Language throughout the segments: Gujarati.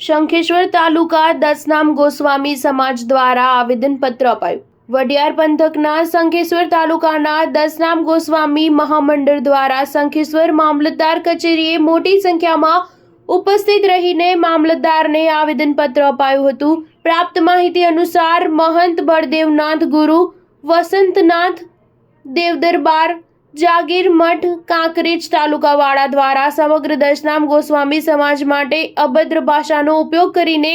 શંખેશ્વર તાલુકા દસનામ ગોસ્વામી સમાજ દ્વારા આવેદનપત્ર અપાયું। વડિયાર પંથકના શંખેશ્વર તાલુકાના દસનામ ગોસ્વામી મહામંડળ દ્વારા શંખેશ્વર મામલતદાર કચેરીએ મોટી સંખ્યામાં ઉપસ્થિત રહીને મામલતદારને આવેદનપત્ર અપાયું હતું। પ્રાપ્ત માહિતી અનુસાર મહંત બળદેવનાથ ગુરુ વસંતનાથ દેવદરબાર જાગીર મઠ કાંકરેજ તાલુકાવાળા દ્વારા સમગ્ર દસનામ ગોસ્વામી સમાજ માટે અભદ્ર ભાષાનો ઉપયોગ કરીને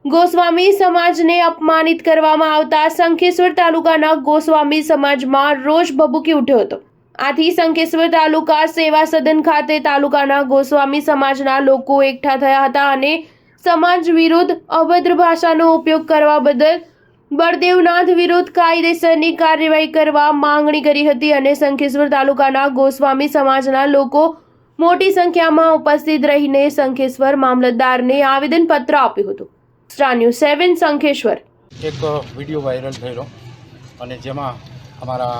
ગોસ્વામી સમાજને અપમાનિત કરવામાં આવતા શંખેશ્વર તાલુકાના ગોસ્વામી સમાજમાં રોષ ભભૂકી ઉઠ્યો હતો। આથી શંખેશ્વર તાલુકા સેવા સદન ખાતે તાલુકાના ગોસ્વામી સમાજના લોકો એકઠા થયા હતા અને સમાજ વિરુદ્ધ અભદ્ર ભાષાનો ઉપયોગ કરવા બદલ બળદેવનાથ વિરુદ્ધ કાયદેસરની કાર્યવાહી કરવા માંગણી કરી હતી અને શંખેશ્વર તાલુકાના ગોસ્વામી સમાજના લોકો મોટી સંખ્યામાં ઉપસ્થિત રહીને શંખેશ્વર મામલતદારને આવેદનપત્ર આપ્યું હતું। સ્ટાર ન્યૂઝ 7 શંખેશ્વર એક વિડીયો વાયરલ થયેલો અને જેમાં અમારા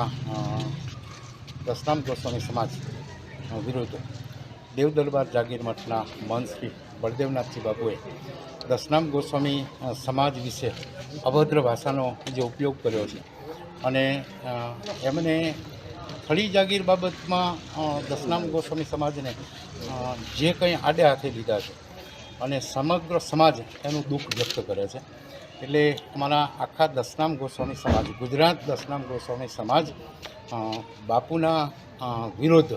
દસનામ ગોસ્વામી સમાજ વિરુદ્ધ દેવદરબાર જાગીર મઠના મહંત શ્રી બળદેવનાથજી બાપુએ દસનામ ગોસ્વામી સમાજ વિશે અભદ્ર ભાષાનો જે ઉપયોગ કર્યો છે અને એમને ખડી જાગીર બાબતમાં દસનામ ગોસ્વામી સમાજને જે કંઈ આડે હાથે લીધા છે અને સમગ્ર સમાજ એનું દુઃખ વ્યક્ત કરે છે। એટલે અમારા આખા દસનામ ગોસ્વામી સમાજ ગુજરાત દસનામ ગોસ્વામી સમાજ બાપુના વિરુદ્ધ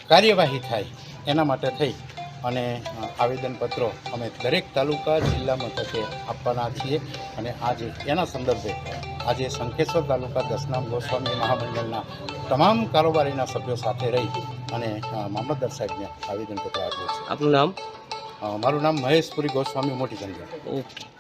કાર્યવાહી થાય એના માટે થઈ અને આવેદનપત્રો અમે દરેક તાલુકા જિલ્લા મથકે આપવાના છીએ અને આજે એના સંદર્ભે આજે શંખેશ્વર તાલુકા દસનામ ગોસ્વામી મહામંડળના તમામ કારોબારીના સભ્યો સાથે રહી અને મામલતદાર સાહેબને આવેદનપત્ર આપ્યું છે। આપનું નામ? મારું નામ મહેશપુરી ગોસ્વામી મોટી ગંગા। ઓકે।